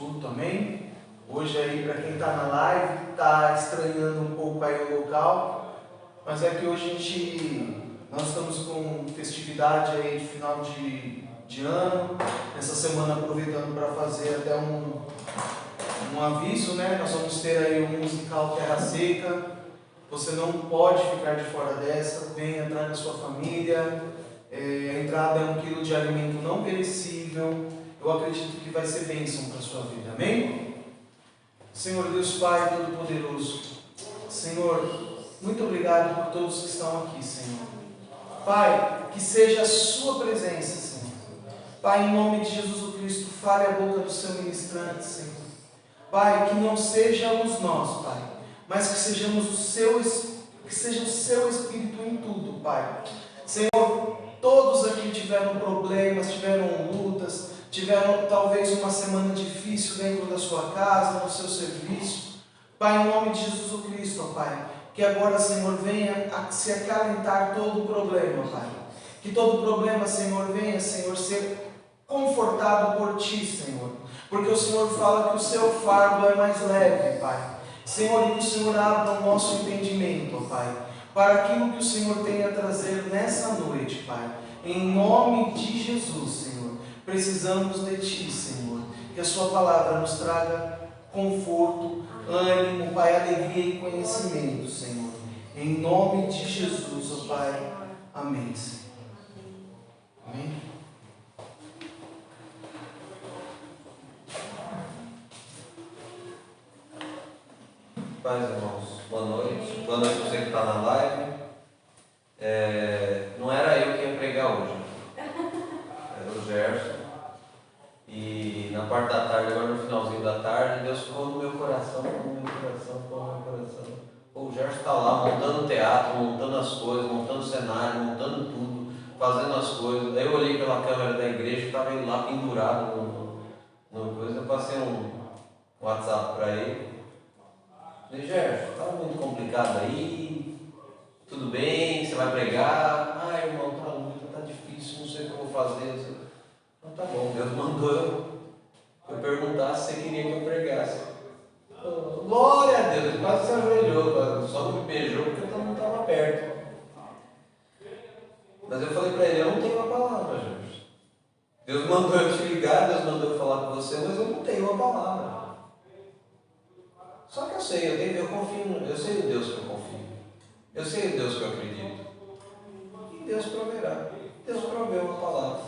culto, amém? Hoje aí, para quem está na live, está estranhando um pouco aí o local, mas é que hoje nós estamos com festividade aí de final de ano, essa semana aproveitando para fazer até um aviso, né? Nós vamos ter aí o musical Terra Seca. Você não pode ficar de fora dessa, venha, traga sua família. A entrada é 1 quilo de alimento não perecível. Eu acredito que vai ser bênção para a sua vida, amém? Senhor Deus Pai Todo-Poderoso, Senhor, muito obrigado por todos que estão aqui, Senhor. Pai, que seja a sua presença, Senhor. Pai, em nome de Jesus Cristo, fale a boca do seu ministrante, Senhor. Pai, que não sejamos nós, Pai, mas que sejamos que seja o seu Espírito em tudo, Pai. Senhor, todos aqui tiveram problemas, tiveram lutas, tiveram talvez uma semana difícil dentro da sua casa, no seu serviço. Pai, em nome de Jesus Cristo, Pai, que agora, Senhor, venha a se acalentar todo o problema, Pai. Que todo problema, Senhor, venha, Senhor, ser confortado por Ti, Senhor. Porque o Senhor fala que o seu fardo é mais leve, Pai. Senhor, e que o Senhor abra o nosso entendimento, Pai, para aquilo que o Senhor tem a trazer nessa noite, Pai. Em nome de Jesus, Senhor, precisamos de Ti, Senhor. Que a Sua palavra nos traga conforto, ânimo, Pai, alegria e conhecimento, Senhor. Em nome de Jesus, ó Pai. Amém, Senhor. Amém. Paz, irmãos, boa noite. Boa noite para você que está na live. Não era eu que ia pregar hoje, era o Gerson. E na parte da tarde, agora no finalzinho da tarde, Deus ficou no meu coração. O Gerson está lá montando teatro, montando as coisas, montando cenário, montando tudo, fazendo as coisas. Aí eu olhei pela câmera da igreja que estava ele lá pendurado no coisa. Eu passei um WhatsApp para ele. Falei, Gerson, está muito complicado aí, tudo bem, você vai pregar? Ah, irmão, está difícil, não sei o que eu vou fazer. Então tá bom, Deus mandou eu perguntar se você queria que eu pregasse. Glória a Deus, ele quase se ajoelhou, só não me beijou porque eu não estava perto. Mas eu falei para ele, eu não tenho uma palavra, Gerson. Deus mandou eu te ligar, Deus mandou eu falar com você, mas eu não tenho uma palavra. Só que eu sei, eu confio, eu sei o Deus que eu confio. Eu sei o Deus que eu acredito. E Deus proverá. Deus proveu uma palavra.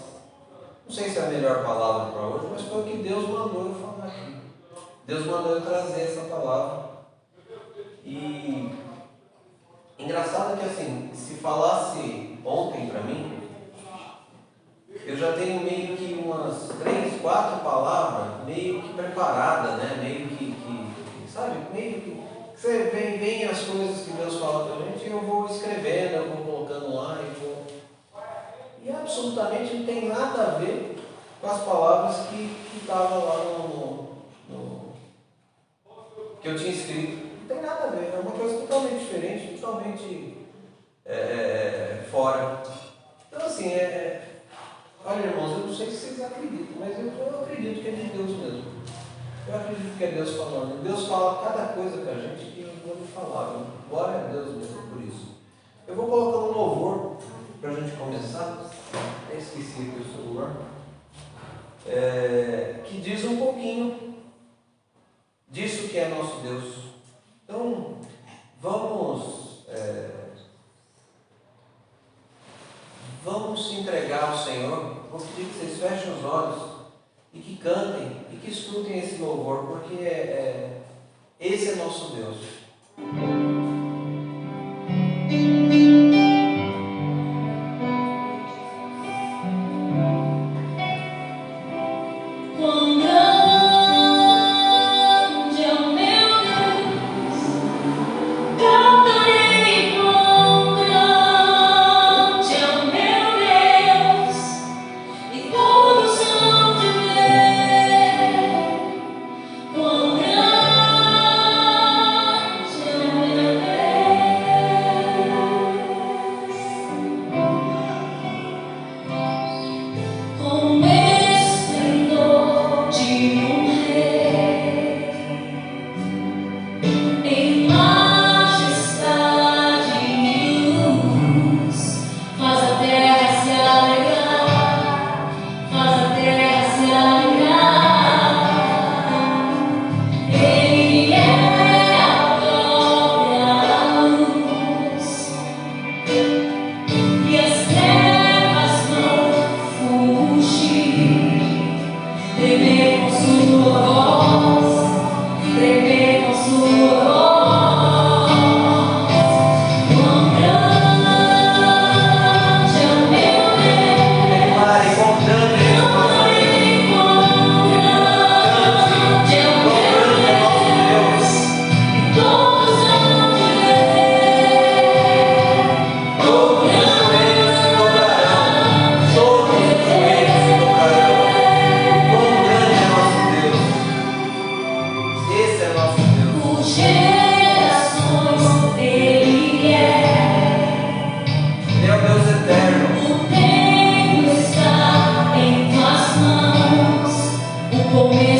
Não sei se é a melhor palavra para hoje, mas foi o que Deus mandou eu falar aqui. Deus mandou eu trazer essa palavra. E engraçado que assim, se falasse ontem para mim, eu já tenho meio que umas 3, 4 palavras meio que preparadas, né? Meio que sabe? Meio que você vem as coisas que Deus fala para a gente e eu vou escrevendo, eu vou colocando lá e absolutamente não tem nada a ver com as palavras que estavam lá que eu tinha escrito. Não tem nada a ver, é uma coisa totalmente diferente, totalmente fora. Então assim, olha irmãos, eu não sei se vocês acreditam, mas eu acredito que é de Deus mesmo. Eu acredito que é Deus falando. Deus fala cada coisa com a gente que eu vou lhe falar. Viu? Glória a Deus mesmo por isso. Eu vou colocar um louvor para a gente começar. Até esqueci aqui o celular. Que diz um pouquinho disso que é nosso Deus. Então, vamos se entregar ao Senhor. Vou pedir que vocês fechem os olhos e que cantem, e que escutem esse louvor, porque esse é nosso Deus. Quão grande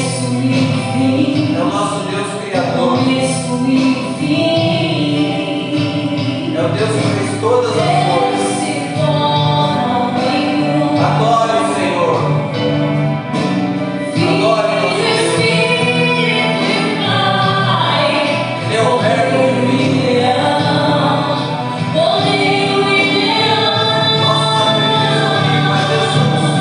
É o nosso Deus Criador. É o Deus que fez todas as coisas. Adore o Senhor. Adore o nosso Deus. Ele é o Verbo divino. Nós não acreditamos aqui, mas Deus somos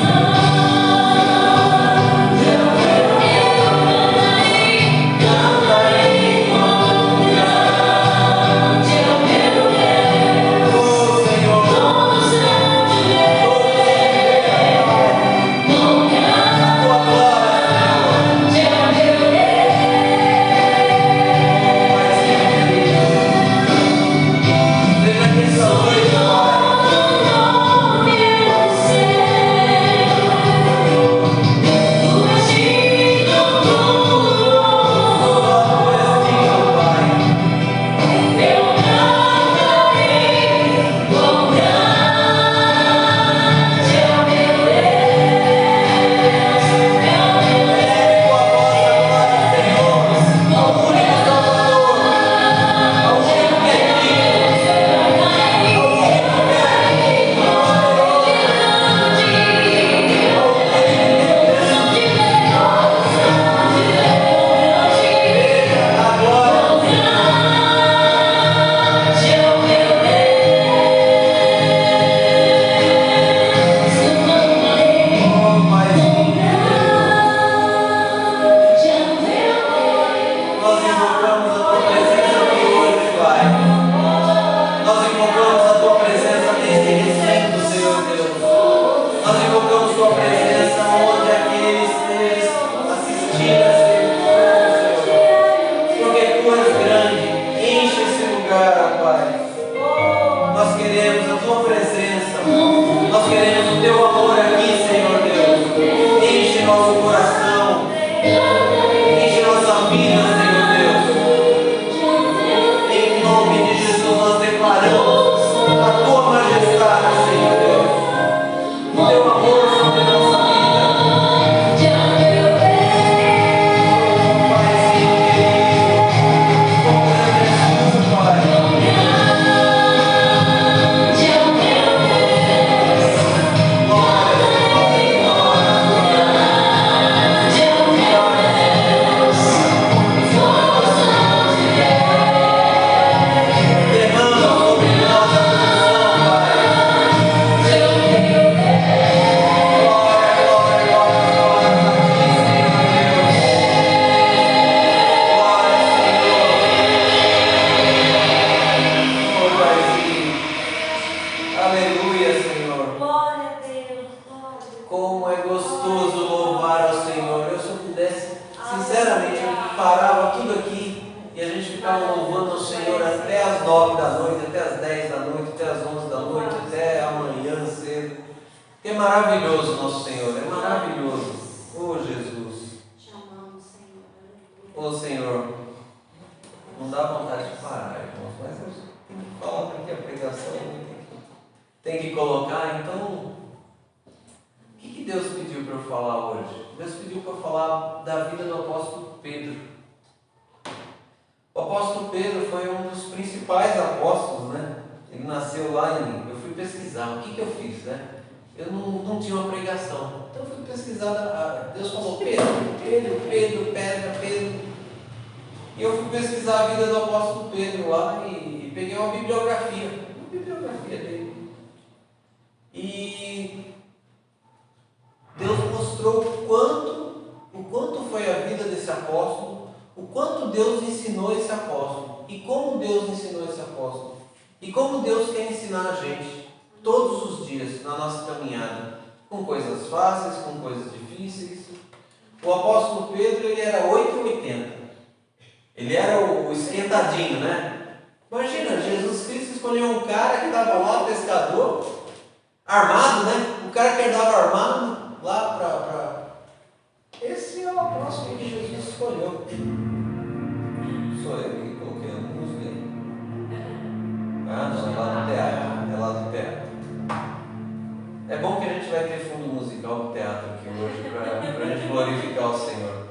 É bom que a gente vai ter fundo musical do teatro aqui hoje para a gente glorificar o Senhor.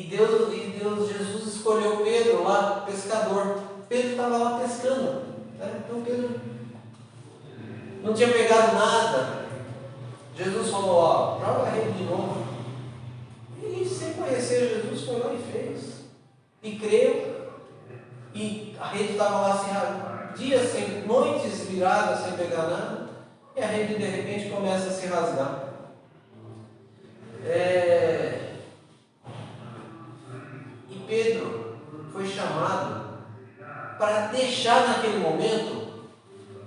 Jesus escolheu Pedro lá, pescador. Pedro estava lá pescando, né? Então Pedro não tinha pegado nada. Jesus falou, ó, joga a rede de novo. E sem conhecer Jesus, foi lá e fez. E creu. E a rede estava lá assim, dias, noites viradas sem pegar nada. E a rede de repente começa a se rasgar. E Pedro foi chamado para deixar naquele momento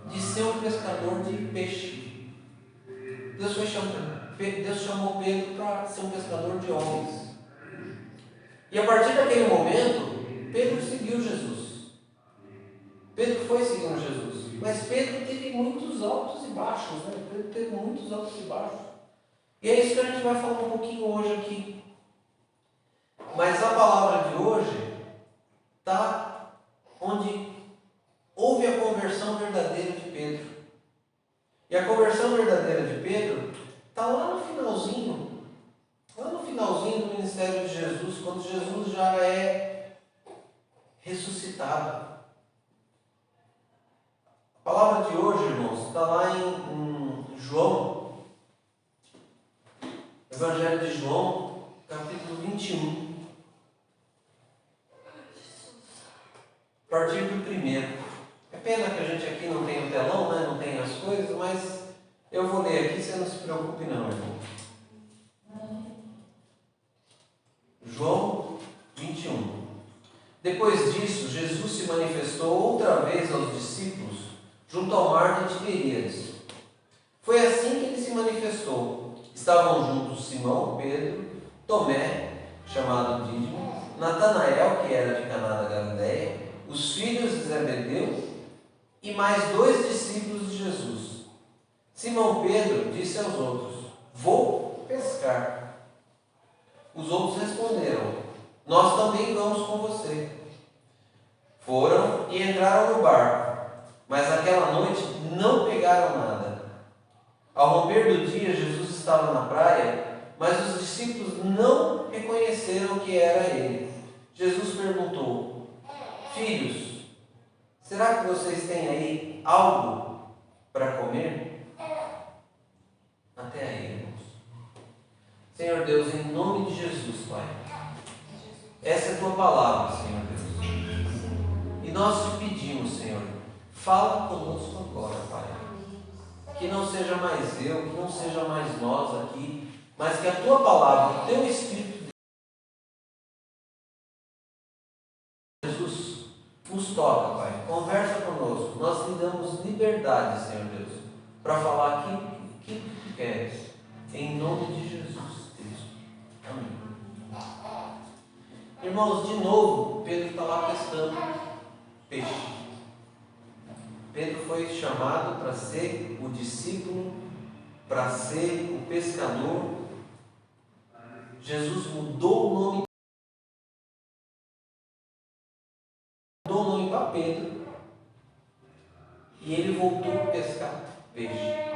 de ser um pescador de peixe. Deus chamou Pedro para ser um pescador de homens. E a partir daquele momento, Pedro seguiu Jesus. Pedro foi seguindo Jesus. Mas Pedro teve muitos altos e baixos, né? Pedro teve muitos altos e baixos. E é isso que a gente vai falar um pouquinho hoje aqui. Mas a palavra de hoje está onde houve a conversão verdadeira de Pedro. E a conversão verdadeira de Pedro está lá no finalzinho do ministério de Jesus, quando Jesus já é ressuscitado. A palavra de hoje, irmãos, está lá em João, Evangelho de João, capítulo 21. A partir do 1. É pena que a gente aqui não tem o telão, né? Não tem as coisas, mas eu vou ler aqui, você não se preocupe não, irmão. João 21. Depois disso, Jesus se manifestou outra vez aos discípulos junto ao mar de Tiberíades. Foi assim que ele se manifestou. Estavam juntos Simão, Pedro, Tomé, chamado Dídimo, Natanael, que era de Caná da Galileia, os filhos de Zebedeu e mais 2 discípulos de Jesus. Simão Pedro disse aos outros: vou pescar. Os outros responderam: nós também vamos com você. Foram e entraram no barco, mas aquela noite não pegaram nada. Ao romper do dia, Jesus estava na praia, mas os discípulos não reconheceram que era ele. Jesus perguntou: filhos, será que vocês têm aí algo para comer? Até aí, irmãos. Senhor Deus, em nome de Jesus, Pai, essa é a Tua palavra, Senhor Deus. E nós te pedimos, Senhor, fala conosco agora, Pai. Que não seja mais eu, que não seja mais nós aqui, mas que a Tua palavra, o Teu Espírito, Jesus, nos toca, Pai. Conversa conosco. Nós te damos liberdade, Senhor Deus, para falar aquilo que Tu queres. Em nome de Jesus Cristo. Amém. Irmãos, de novo, Pedro está lá pescando peixe. Pedro foi chamado para ser o discípulo, para ser o pescador. Jesus mudou o nome para Pedro e ele voltou a pescar peixe.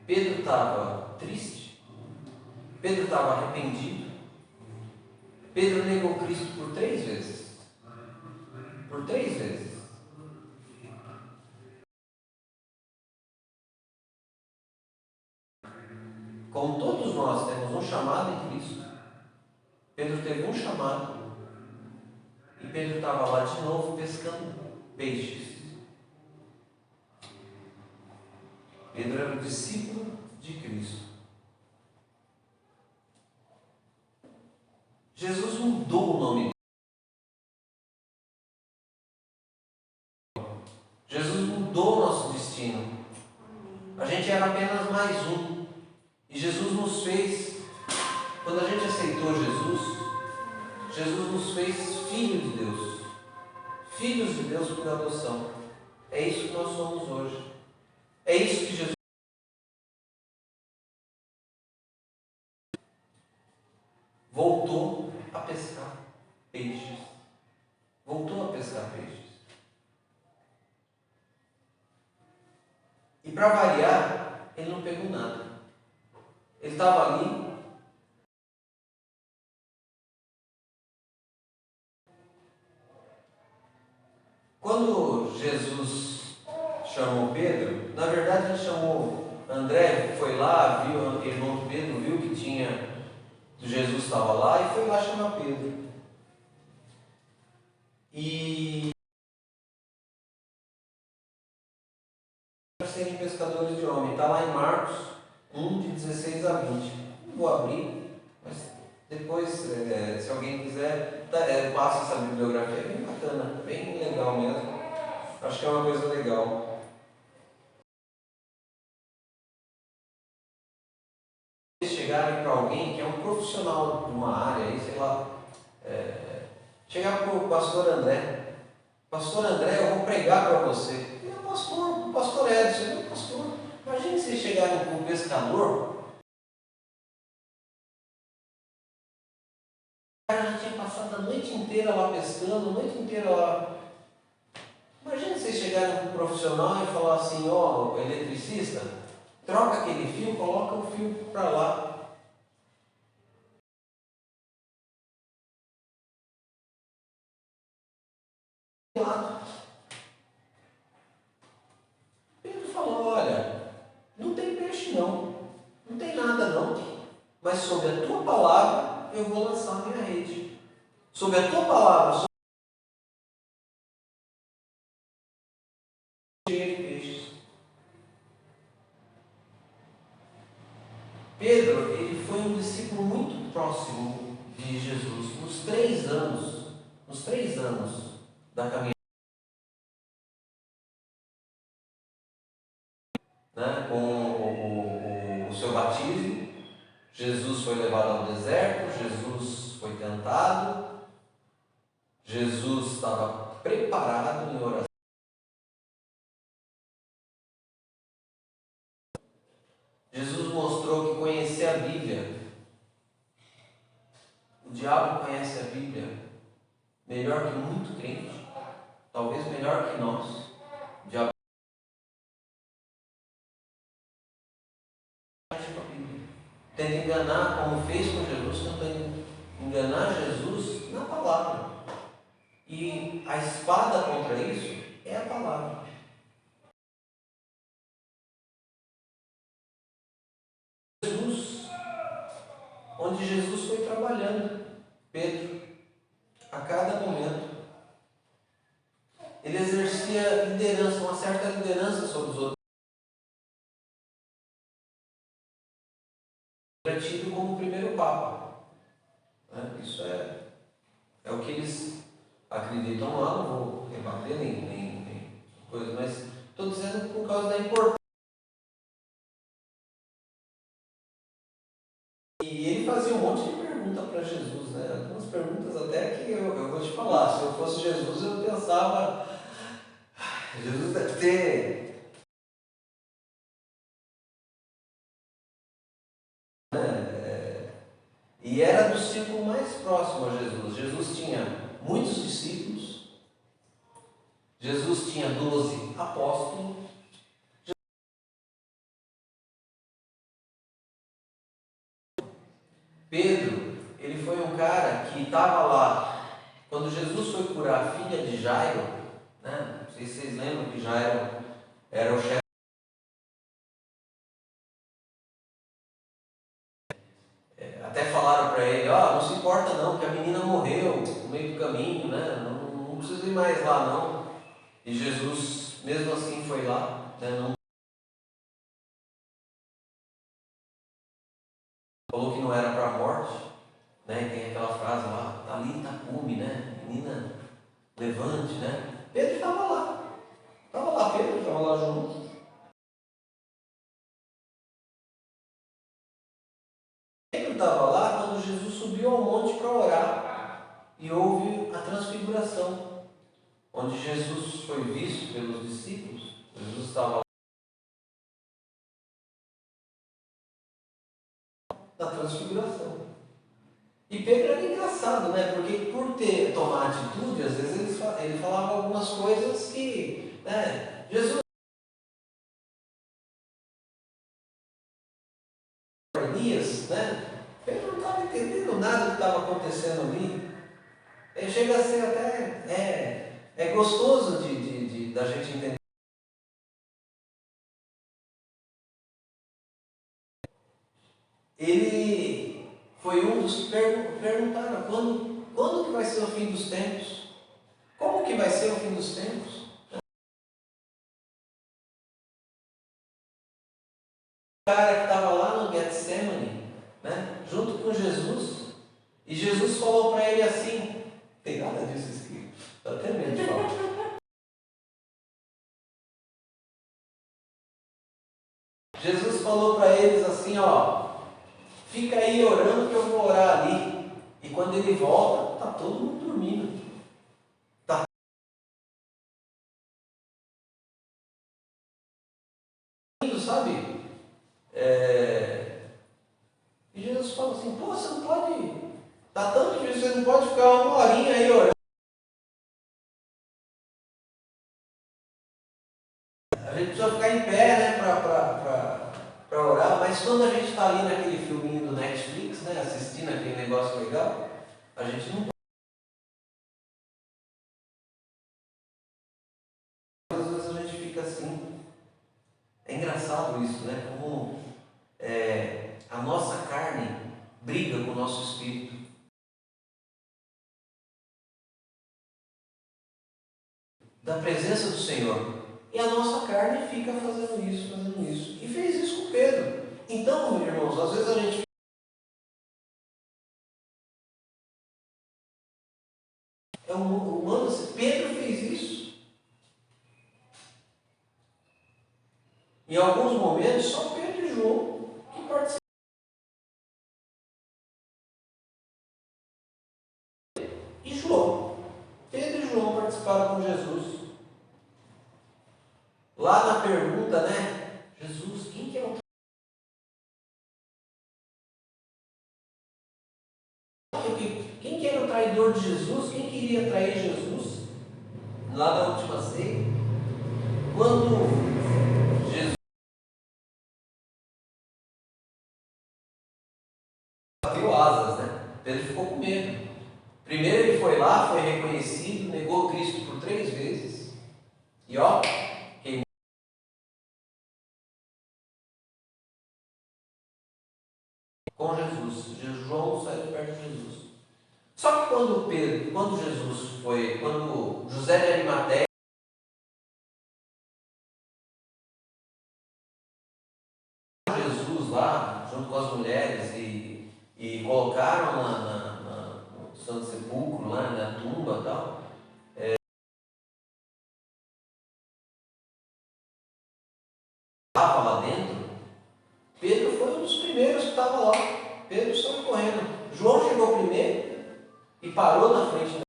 Pedro estava triste, Pedro estava arrependido. Pedro negou Cristo por 3 vezes. Por 3 vezes. Como todos nós temos um chamado em Cristo, Pedro teve um chamado e Pedro estava lá de novo pescando peixes. Pedro era o discípulo de Cristo. Jesus mudou o nome dele. Jesus mudou o nosso destino. A gente era apenas mais um. E Jesus nos fez, quando a gente aceitou Jesus, Jesus nos fez filhos de Deus. Filhos de Deus por adoção. É isso que nós somos hoje. É isso que Jesus voltou a pescar peixes. Voltou a pescar peixes. E para variar, ele não pegou nada. Ele estava ali chamou Pedro, na verdade ele chamou André, foi lá, viu, o irmão Pedro viu que Jesus estava lá e foi lá chamar Pedro. E para serem pescadores de homem, está lá em Marcos 1, de 16 a 20. Não vou abrir, mas depois, se alguém quiser, passa essa bibliografia, é bem bacana, bem legal mesmo. Acho que é uma coisa legal. Chegarem para alguém que é um profissional de uma área, aí, sei lá, chegar para o pastor André: pastor André, eu vou pregar para você. Ele é o pastor Edson, ele é o pastor. Imagine se chegarem com um pescador, o cara já tinha passado a noite inteira lá pescando, a noite inteira lá. Imagina se chegarem com um profissional e falar assim: ó, eletricista, troca aquele fio, coloca o fio para lá. Pedro falou: olha, não tem peixe não tem nada não, mas sob a tua palavra eu vou lançar a minha rede. Sob a tua palavra, cheia de peixes. Pedro, ele foi um discípulo muito próximo de Jesus nos 3 anos da caminhada, né? Com o seu batismo, Jesus foi levado ao deserto, Jesus foi tentado, Jesus estava preparado em oração. Jesus mostrou que conhecia a Bíblia. O diabo conhece a Bíblia melhor que muito crente, talvez melhor que nós. O diabo tenta enganar, como fez com Jesus, tenta enganar Jesus na palavra. E a espada contra isso é a palavra. Onde Jesus foi trabalhando Pedro a cada momento. Ele exercia liderança, uma certa liderança sobre os outros. Ele é tido como o primeiro Papa. Isso é o que eles acreditam lá, não vou rebater nem coisa, mas estou dizendo por causa da importância. E ele fazia um monte de perguntas para Jesus, né? Algumas perguntas até que eu vou te falar. Se eu fosse Jesus, eu pensava: Jesus deve ter. E era do círculo mais próximo a Jesus. Jesus tinha muitos discípulos, Jesus tinha 12 apóstolos. Pedro, ele foi um cara que estava lá quando Jesus foi curar a filha de Jairo, né? Não sei se vocês lembram que Jairo era o chefe. Até falaram para ele: não se importa não, que a menina morreu no meio do caminho, né? Não precisa ir mais lá não. E Jesus, mesmo assim, foi lá, né? Não falou que não era para a morte, né? E tem aquela frase lá: Talita cumi, né? Menina, levante, né? Pedro estava lá. Pedro estava lá junto. Pedro estava lá quando Jesus subiu ao monte para orar e houve a transfiguração, onde Jesus foi visto pelos discípulos. Jesus estava lá na transfiguração. E Pedro era engraçado, né? Porque por ter tomado atitude, às vezes ele falava algumas coisas que, né? Jesus, Elias, né? Pedro não estava entendendo nada do que estava acontecendo ali. Chega a ser até gostoso da gente entender. ele foi um dos que perguntaram quando que vai ser o fim dos tempos? Como que vai ser o fim dos tempos? O cara que estava lá no Getsemane, né, junto com Jesus, e Jesus falou para ele assim, tem nada disso escrito, estou até medo de falar. Jesus falou para eles assim, ó, fica aí orando que eu vou orar ali. E quando ele volta, está todo mundo dormindo. Sabe? E Jesus fala assim, pô, você não pode, tá tão difícil, você não pode ficar uma horinha aí orando. A gente precisa ficar em pé, né, para orar, mas quando a gente está ali naquele filminho do Netflix, né, assistindo aquele negócio legal, a gente não pode. Às vezes a gente fica assim. É engraçado isso, né? Como a nossa carne briga com o nosso espírito. Da presença do Senhor. E a nossa carne fica fazendo isso. E fez isso com Pedro. Então, irmãos, às vezes a gente é humano, Pedro fez isso. Em alguns momentos, só Pedro e João que participaram. E João. Pedro e João participaram com Jesus. Lá na pergunta, né? Jesus, quem que é o Quem que era o traidor de Jesus? Quem queria trair Jesus? Lá na última ceia, quando Jesus bateu asas, né? Pedro ficou com medo. Primeiro ele foi lá, foi reconhecido, negou Cristo por 3 vezes. E ó, queimou com Jesus. João saiu de perto de Jesus. Só que quando José de Arimateia, Jesus lá, junto com as mulheres, e colocaram no Santo Sepulcro, lá na tumba e tal. Estava lá dentro. Pedro foi um dos primeiros que estava lá. Pedro saiu correndo. João chegou primeiro e parou na frente.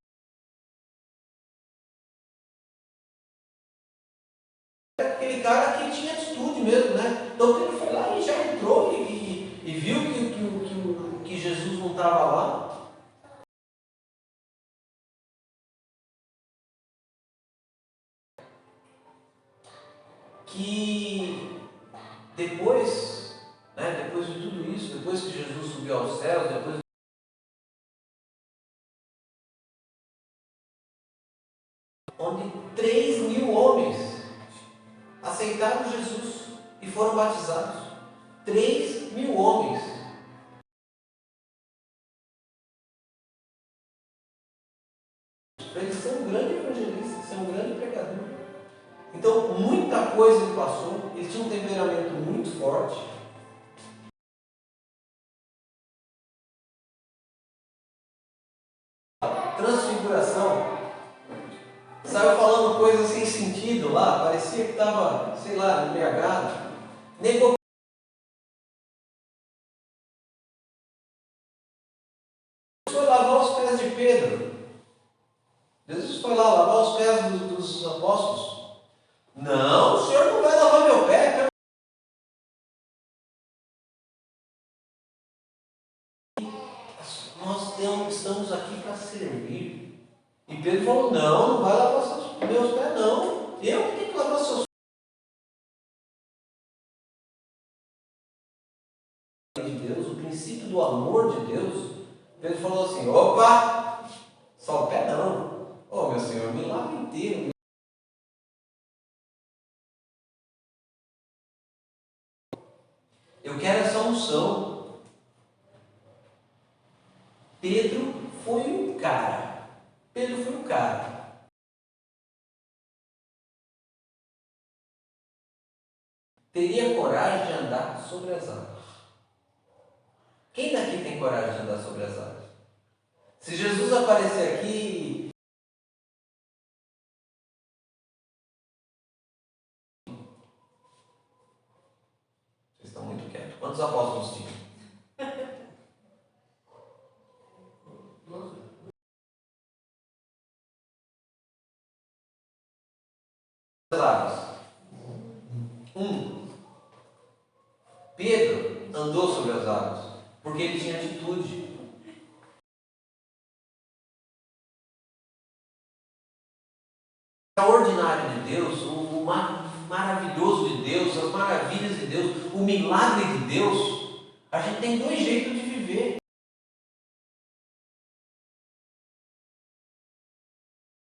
Aquele cara que tinha atitude mesmo, né? Então Pedro foi lá e já entrou e viu que Jesus não estava lá. Que depois, né, depois de tudo isso, depois que Jesus subiu aos céus, depois onde 3.000 homens aceitaram Jesus e foram batizados. 3.000 homens. Para ele ser um grande evangelista, ser um grande pregador. Então, muita coisa ele passou. Ele tinha um temperamento muito forte. Transfiguração. Saiu falando coisas sem sentido lá. Parecia que estava, sei lá, embriagado. Negou. Foi lavar os pés de Pedro. Jesus foi lá lavar os pés dos apóstolos. Não, o senhor não vai lavar meu pé. Nós estamos aqui para servir. E Pedro falou, não vai lavar meus pés não. Eu que tenho que lavar seus pés. De Deus, o princípio do amor de Deus. Pedro falou assim, opa, só o pé não. Ô meu Senhor, me lava inteiro. Eu quero essa unção. Pedro foi um cara. Pedro foi um cara. Teria coragem de andar sobre as águas. Quem daqui tem coragem de andar sobre as águas? Se Jesus aparecer aqui, vocês estão muito quietos. Quantos apóstolos tinham? As águas. Pedro andou sobre as águas porque ele tinha atitude. O extraordinário de Deus, o maravilhoso de Deus, as maravilhas de Deus, o milagre de Deus, a gente tem dois jeitos de viver.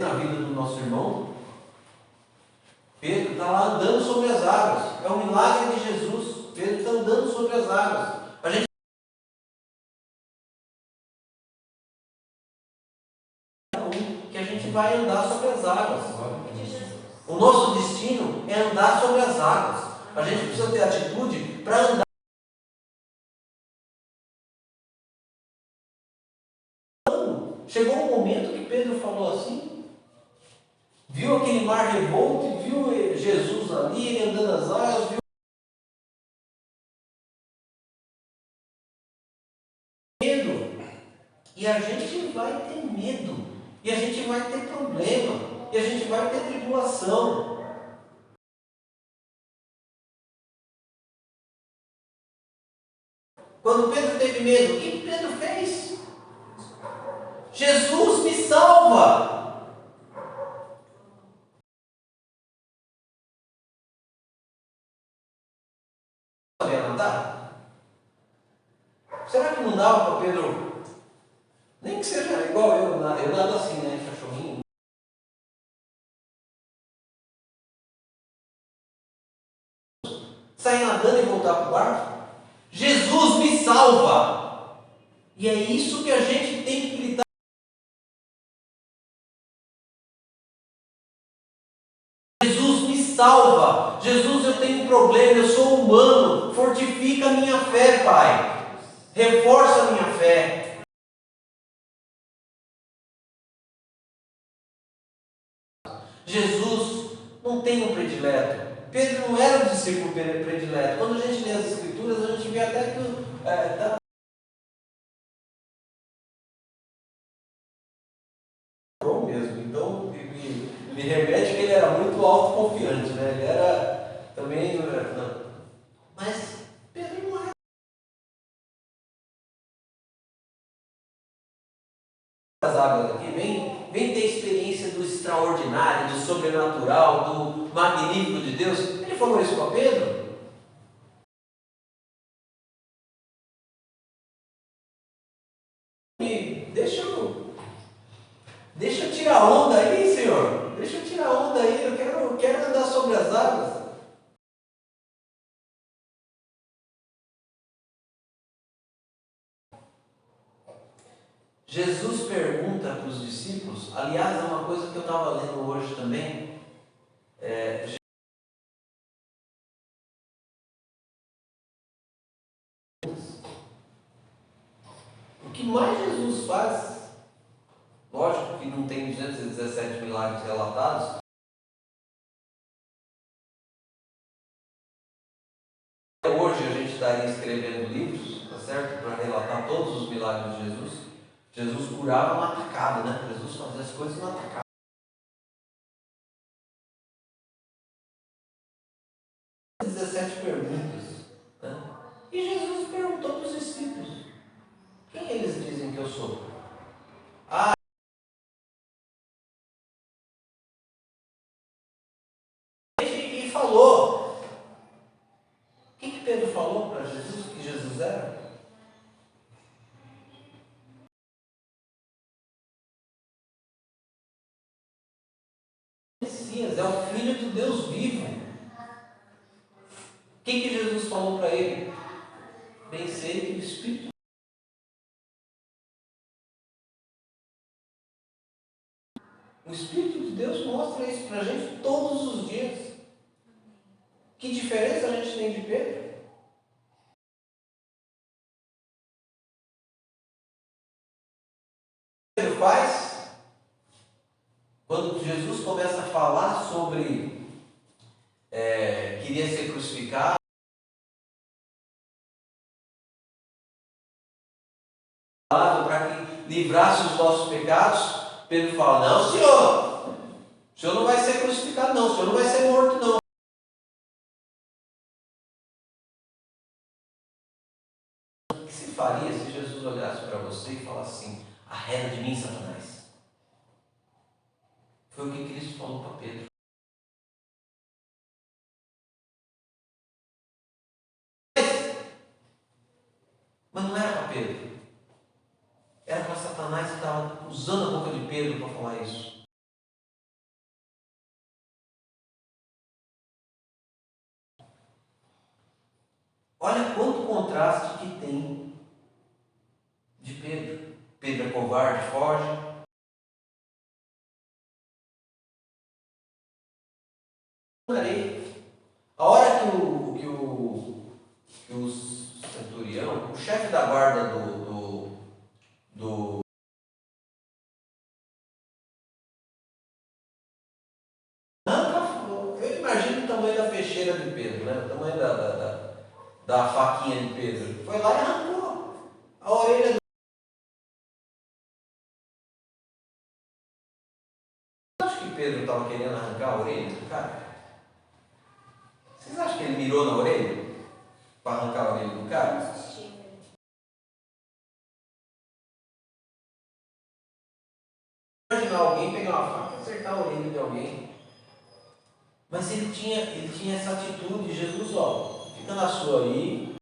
Na vida do nosso irmão, Pedro está lá andando sobre as águas. É o milagre de Jesus. Pedro está andando sobre as águas. A gente que a gente vai andar sobre as águas. O nosso destino é andar sobre as águas. A gente precisa ter atitude para andar. Chegou um momento que Pedro falou assim, viu aquele mar revolto, viu Jesus ali, ele andando nas águas, viu medo. E a gente vai ter medo, e a gente vai ter problema, e a gente vai ter tribulação. Quando Pedro teve medo, o que Pedro fez? Jesus me salva! Sabia nadar? Será que não dava para Pedro? Nem que seja igual eu nado assim, né? Cachorrinho. Sair nadando e voltar para o barco? Jesus me salva! E é isso que a gente tem que gritar. Jesus me salva! Jesus, eu tenho um problema, eu sou humano. Fortifica a minha fé, Pai. Reforça a minha fé. Jesus não tem um predileto. Pedro não era um discípulo predileto. Quando a gente lê as Escrituras, a gente vê até que mesmo. Então, me remete que ele era muito autoconfiante, né? Ele era também. Não. Mas Pedro não é. As águas aqui, vem ter experiência do extraordinário, do sobrenatural, do magnífico de Deus. Ele falou isso para Pedro. E deixa eu tirar onda aí, Senhor. Deixa eu tirar onda aí. Eu quero andar sobre as águas. Jesus pergunta para os discípulos, aliás, é uma coisa que eu estava lendo hoje também. O que mais Jesus faz, lógico que não tem 217 milagres relatados, hoje a gente estaria escrevendo livros, tá certo? Para relatar todos os milagres de Jesus. Jesus curava uma atacada, né? Jesus fazia as coisas numa atacada. 17 perguntas, né? E Jesus perguntou para os discípulos: quem eles dizem que eu sou? E falou. O que Pedro falou para Jesus que Jesus era? Messias, é o Filho do Deus vivo. O que Jesus falou para ele? Bem sei que o Espírito O Espírito de Deus mostra isso para a gente todos os dias. Que diferença a gente tem de Pedro? Pedro faz quando Jesus começa a falar sobre queria ser crucificado para que livrasse os nossos pecados. Pedro fala: não, Senhor, o Senhor não vai ser crucificado, não, o Senhor não vai ser morto, não. O que se faria se Jesus olhasse para você e falasse assim: arreda de mim, Satanás? Foi o que Cristo falou para Pedro. Mas não era para Pedro. Era para Satanás que estava usando a boca de Pedro para falar isso. Olha quanto contraste que tem de Pedro. Pedro é covarde, foge. A hora que o centurião, o chefe da guarda do eu imagino o tamanho da peixeira de Pedro, né? O tamanho da faquinha de Pedro. Foi lá e arrancou a orelha do. Acho que Pedro estava querendo arrancar a orelha do cara? Vocês acham que ele mirou na orelha? Para arrancar a orelha do cara? Imaginar alguém pegar uma faca e acertar a orelha de alguém. Mas ele tinha essa atitude. Jesus, ó, fica na sua aí.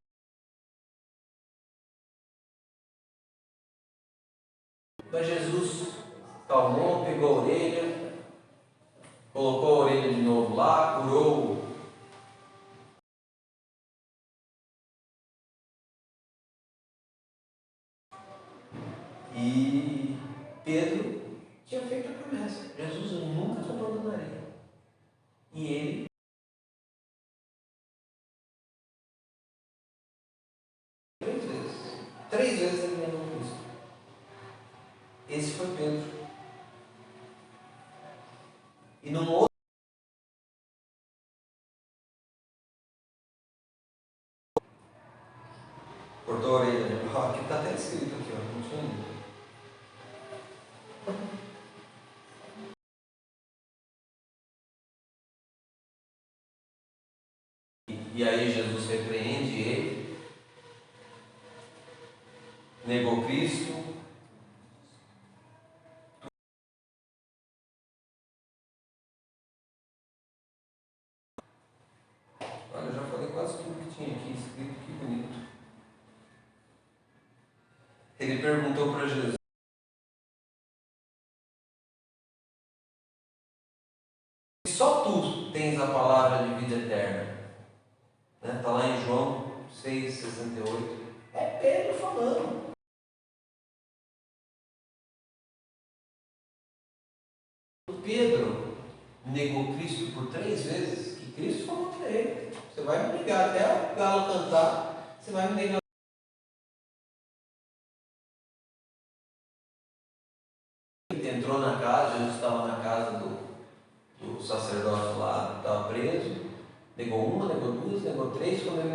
Mas Jesus calmou, pegou a orelha, colocou a orelha de novo lá, curou. E Pedro tinha feito a promessa: Jesus, eu nunca te abandonarei. E ele, 3 vezes. 3 vezes ele negou Cristo. Esse foi Pedro. E num outro. Cortou a orelha. Aqui está até escrito aqui, ó, não tinha lido. E aí Jesus repreende ele, negou Cristo. Olha, eu já falei quase tudo que tinha aqui escrito, que bonito. Ele perguntou para Jesus: só tu tens a palavra de vida eterna? Está lá em João 6,68. É Pedro falando. Pedro negou Cristo por 3 vezes, que Cristo falou para ele: você vai me negar até o galo cantar, você vai me negar. Ele entrou na casa, Jesus estava na casa do sacerdote lá, estava preso, negou uma, negou duas, negou três. Quando ele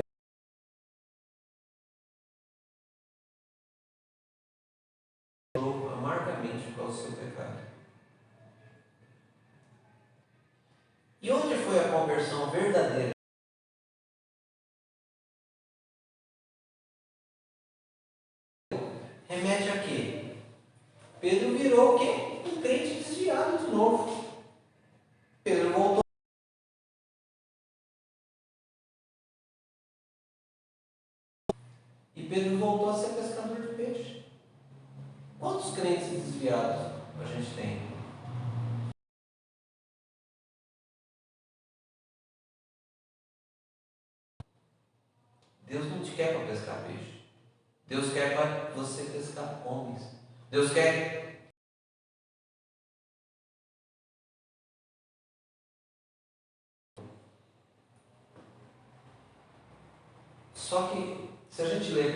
negou amargamente por causa do seu pecado. E onde foi a conversão verdadeira? Remete a quê? Pedro virou o quê? Um crente desviado de novo. Pedro voltou. E Pedro voltou a ser pescador de peixe. Quantos crentes desviados a gente tem? Deus não te quer para pescar peixe. Deus quer para você pescar homens. Deus quer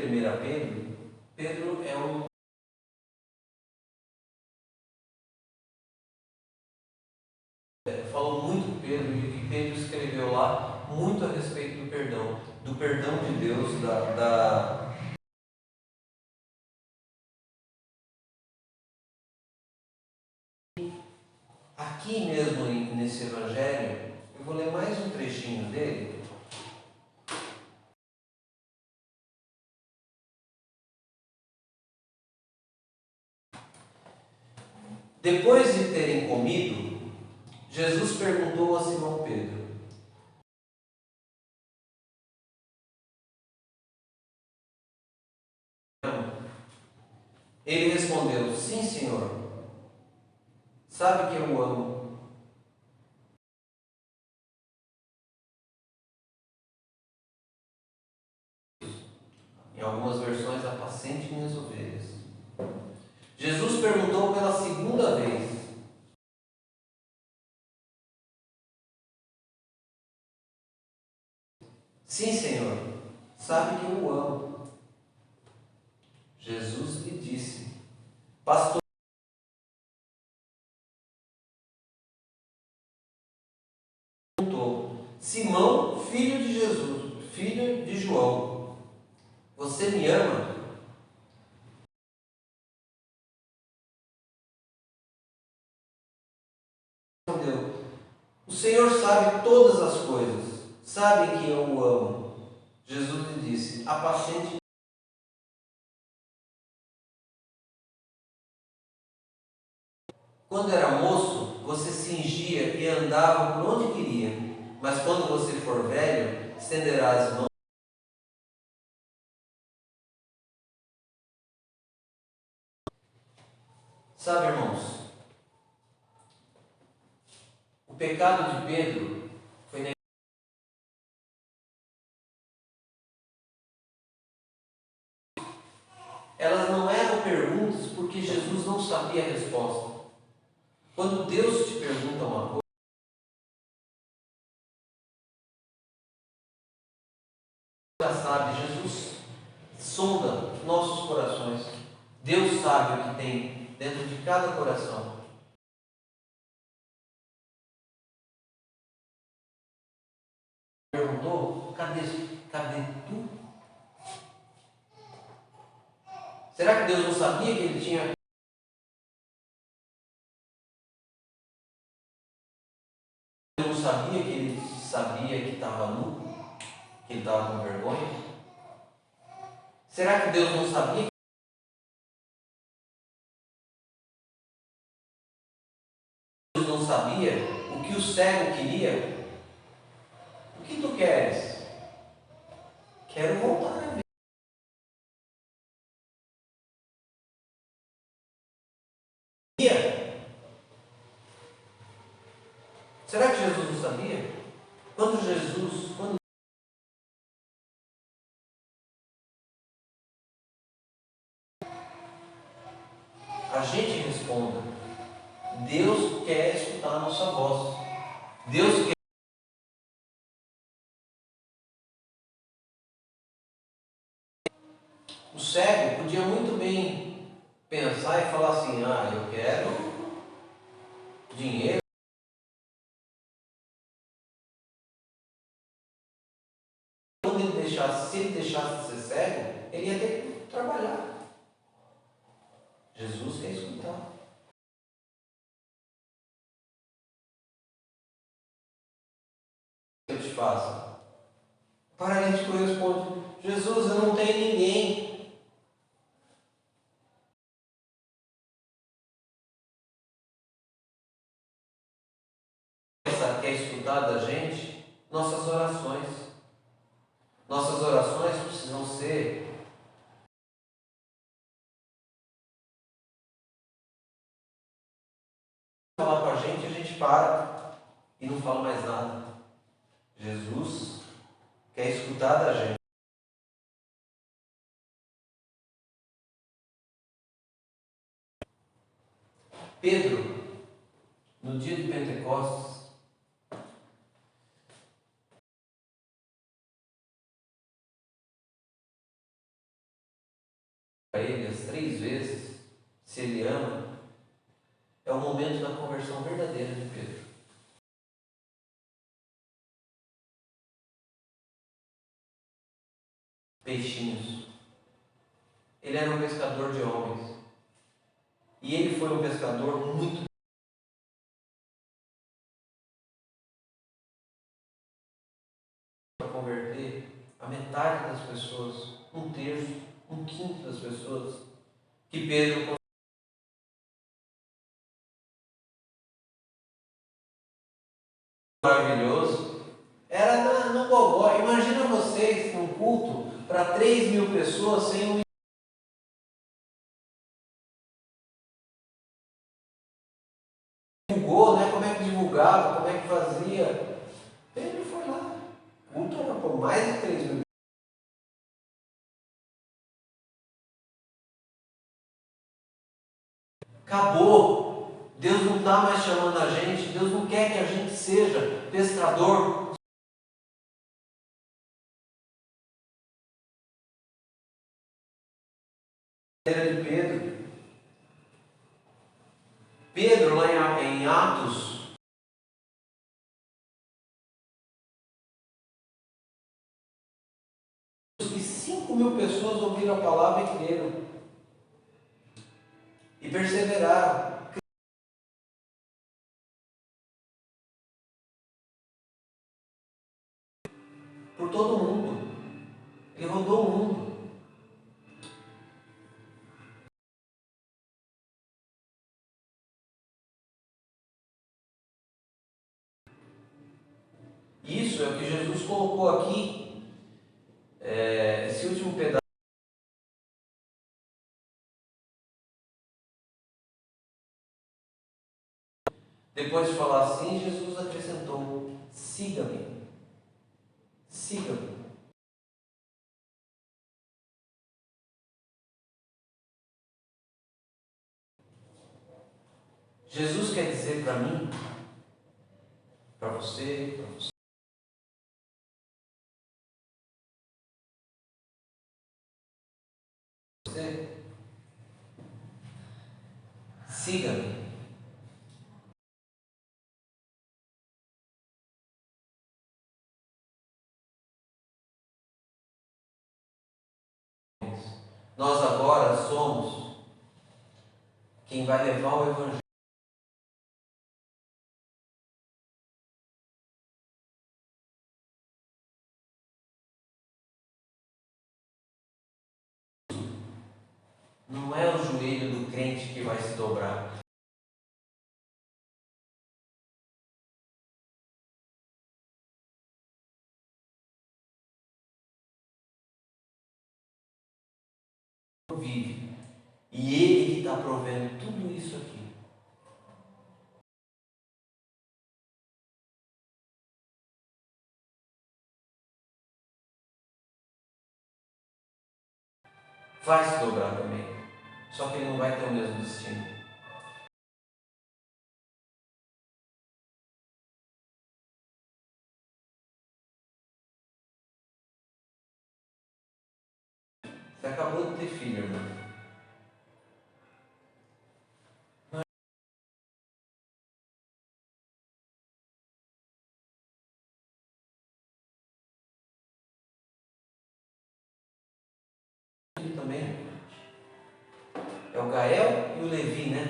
1 Pedro, Pedro é um falou muito Pedro, e Pedro escreveu lá muito a respeito do perdão de Deus, Aqui mesmo nesse evangelho, eu vou ler mais um trechinho dele. Depois de terem comido, Jesus perguntou a Simão Pedro: Ele respondeu: Sim, Senhor, sabe que eu o amo. Em algumas versões, apacente minhas ovelhas. Jesus perguntou pela segunda vez: Sim, Senhor, sabe que eu o amo. Jesus lhe disse: Pastor, perguntou: Simão, filho de Jesus, filho de João, você me ama? Respondeu: O Senhor sabe todas as coisas, sabe que eu o amo. Jesus lhe disse: Apacente. Quando era moço, você cingia e andava por onde queria, mas quando você for velho, estenderá as mãos. Sabe, irmãos, o pecado de Pedro foi negado. Elas não eram perguntas porque Jesus não sabia a resposta. Quando Deus te pergunta uma coisa, já sabe, Jesus sonda nossos corações. Deus sabe o que tem dentro de cada coração. Perguntou: cadê tu? Será que Deus não sabia que ele tinha? Deus não sabia que ele sabia que estava nu? Que ele estava com vergonha? Será que Deus não sabia que Deus não sabia o que o cego queria? O que tu queres? Quero voltar a ver. Será que Jesus não sabia? Quando a gente responda, Deus quer escutar a nossa voz. Deus quer. O cego podia muito bem pensar e falar assim: eu quero dinheiro. Se ele deixasse de ser cego, ele ia ter que trabalhar. Jesus quer escutar. Eu te faço. O paralítico responde: Jesus, eu não tenho ninguém. Quer escutar da gente nossas orações. Nossas orações precisam ser falar com a gente para e não fala mais nada. Jesus quer escutar da gente. Pedro, no dia de Pentecostes, se ele ama, é o momento da conversão verdadeira de Pedro. Peixinhos. Ele era um pescador de homens. E ele foi um pescador muito para converter a metade das pessoas, um terço, um quinto das pessoas que Pedro maravilhoso. Era no gogó. Imagina vocês num culto para 3.000 pessoas sem um divulgou, né? Como é que divulgava, como é que fazia. Pedro foi lá. O culto era por mais de 3.000. Acabou. Deus não está mais chamando a gente. Deus não quer que a gente seja pescador. De Pedro. Pedro, lá em Atos, que 5.000 pessoas ouviram a palavra e creram. E perseveraram. Por todo o mundo. Ele rodou o mundo. Isso é o que Jesus colocou aqui. Esse último pedaço. Depois de falar assim, Jesus acrescentou: siga-me. Siga-me. Jesus quer dizer para mim, para você, siga-me. Nós agora somos quem vai levar o Evangelho. Não é o joelho do crente que vai se dobrar. Vive. E Ele que está provendo tudo isso aqui. Vai se dobrar também. Só que ele não vai ter o mesmo destino. Você acabou de ter filho, irmão. Também. É o Gael e o Levi, né?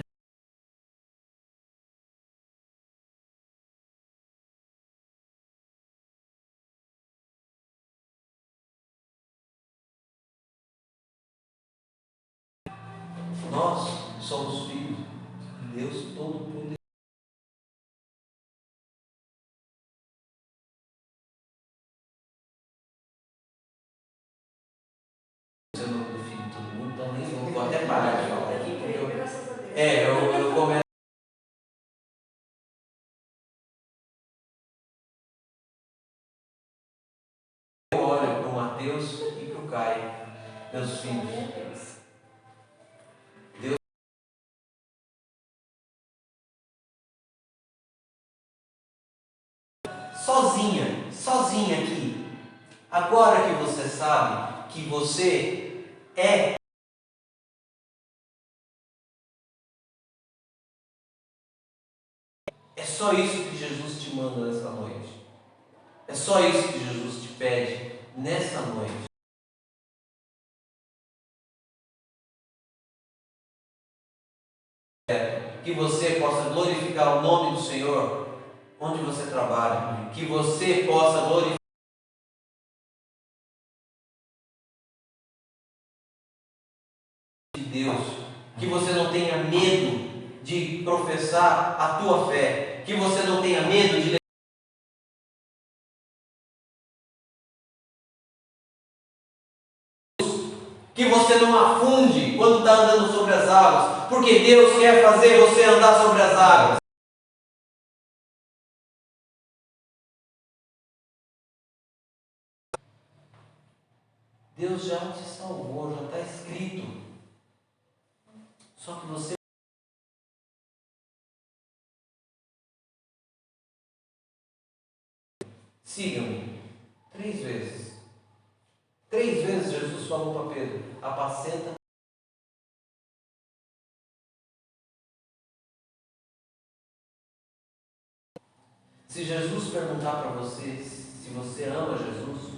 Nós somos filhos de Deus Todo-Poderoso. O nome do filho de todo mundo, então nem vou até parar de falar aqui, porque eu começo. Eu olho para o Mateus e para o Caio, meus filhos. Deus. Sozinha aqui. Agora que você sabe que você é É só isso que Jesus te manda nessa noite. É só isso que Jesus te pede nessa noite. Que você possa glorificar o nome do Senhor onde você trabalha. Que você possa glorificar de Deus. Que você não tenha medo de professar a tua fé. Que você não tenha medo de que você não afunde quando está andando sobre as águas, porque Deus quer fazer você andar sobre as águas. Deus já te salvou, já está escrito. Só que você siga-me 3 vezes. 3 vezes Jesus falou para Pedro: apacenta. Se Jesus perguntar para você se você ama Jesus,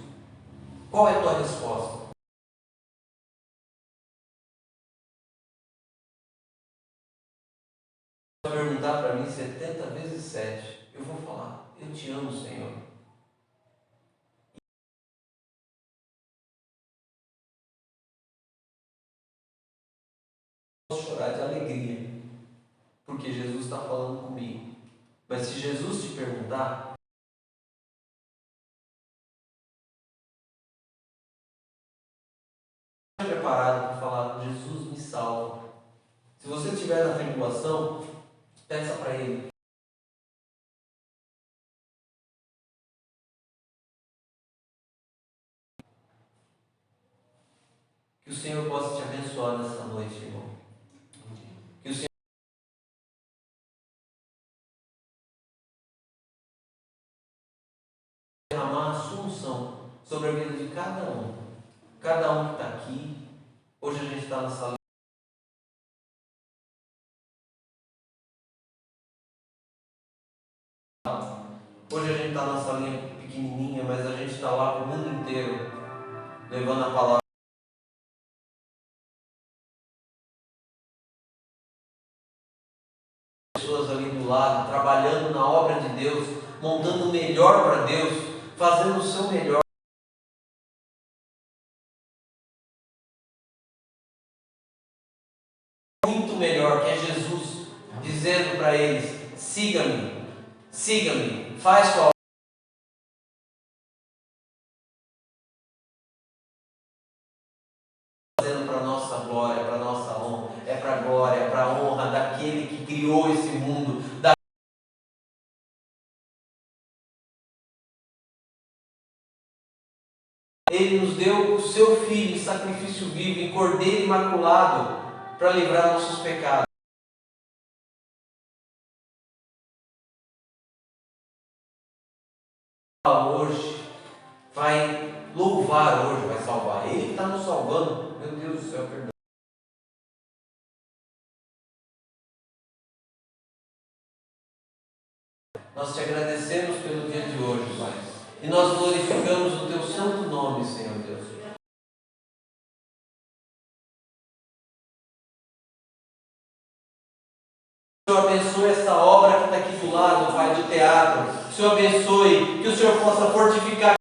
qual é a tua resposta? Se perguntar para mim 70 vezes 7, eu vou falar: eu te amo, Senhor. Eu posso chorar de alegria, porque Jesus está falando comigo. Mas se Jesus te perguntar, preparado para falar: Jesus me salva. Se você estiver na tribulação, peça para Ele. Que o Senhor possa te abençoar nessa noite, irmão. Que o Senhor derramar a sua unção sobre a vida de cada um. Cada um que está aqui. Hoje a gente está na sala. Hoje a gente está na salinha pequenininha, mas a gente está lá para o mundo inteiro, levando a palavra. Pessoas ali do lado, trabalhando na obra de Deus, montando o melhor para Deus, fazendo o seu melhor. Muito melhor, que é Jesus, dizendo para eles: siga-me, siga-me, faz com a para a nossa glória, para a nossa honra, é para a glória, para a honra daquele que criou esse mundo. Ele nos deu o seu Filho, sacrifício vivo, em cordeiro imaculado, para livrar nossos pecados. Hoje, vai louvar hoje, vai salvar. Ele está nos salvando. Meu Deus do céu, perdão. Nós te agradecemos pelo dia de hoje, Pai. E nós glorificamos o teu santo nome, Senhor Deus. Que o Senhor abençoe essa obra que está aqui do lado, Pai, do teatro. Que o Senhor abençoe, que o Senhor possa fortificar.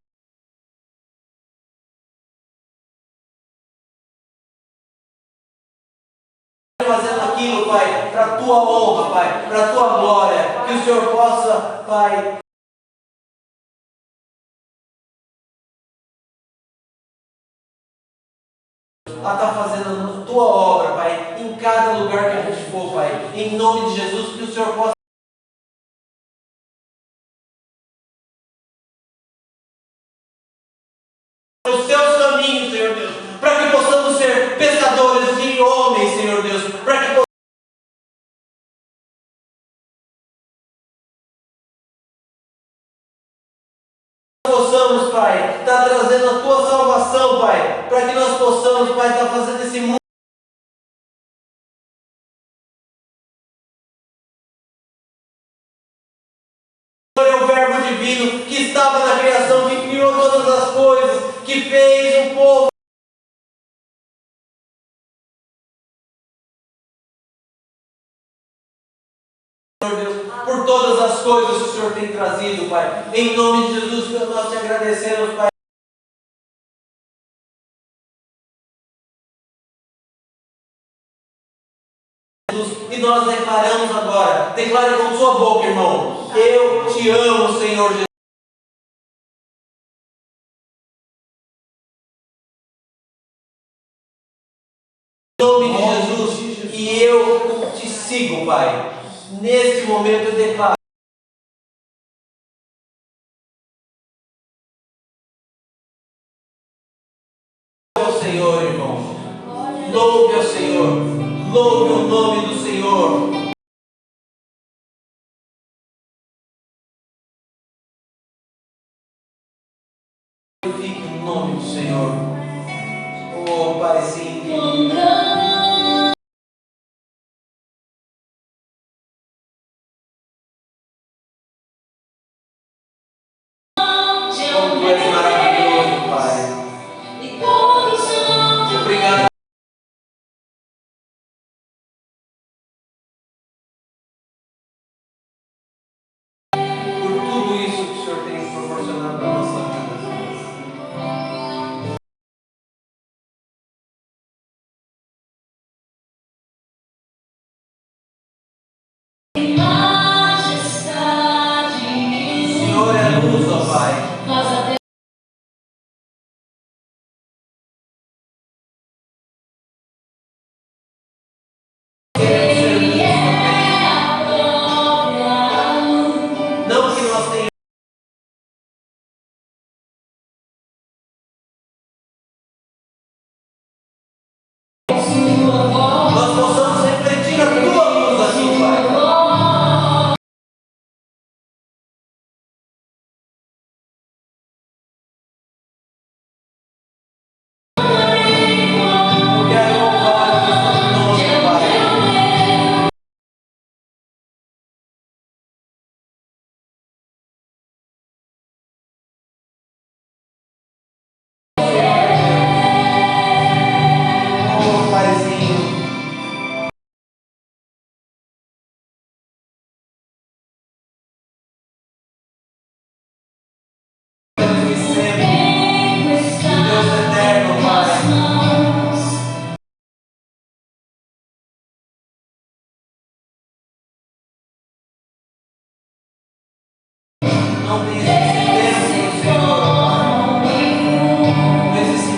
Fazendo aquilo, Pai, para a tua honra, Pai, para a tua glória. Que o Senhor possa, Pai, a estar fazendo a tua obra, Pai, em cada lugar que a gente for, Pai, em nome de Jesus, que o Senhor possa os seus caminhos, Senhor Deus, para que possamos ser pescadores de homens, Senhor Deus, para que possamos, Pai, estar trazendo a tua salvação, Pai, para que nós possamos, Pai, estar fazendo esse mundo divino, que estava na criação, que criou todas as coisas, que fez o povo. Senhor Deus, por todas as coisas que o Senhor tem trazido, Pai. Em nome de Jesus, nós te agradecemos, Pai. E nós declaramos agora, declare com sua boca, irmão, eu te amo, Senhor Jesus. Em nome de Jesus, e eu te sigo, Pai. Neste momento eu declaro. Louve ao Senhor, irmão. Louve ao Senhor. Louve o nome do Senhor. Glorifique o nome do Senhor. Oh, Pai, sim. Tu és maravilhoso, Pai. Obrigado. Por tudo isso que o Senhor tem proporcionado na nossa vida. O Senhor é luz, ó Pai. Não que nós tenhamos. Nós possamos refletir a tua luz aqui, Pai. Eu quero louvar o teu nome, Pai. Oh, Paizinho. Deus e sempre. Deus eterno, Pai. Não tem esquecimento do Senhor. Não existe.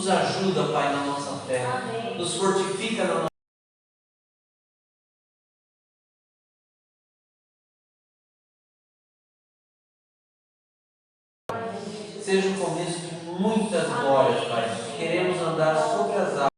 Nos ajuda, Pai, na nossa fé. Nos fortifica na nossa Seja o começo de muitas glórias, Pai. Queremos andar sobre as águas.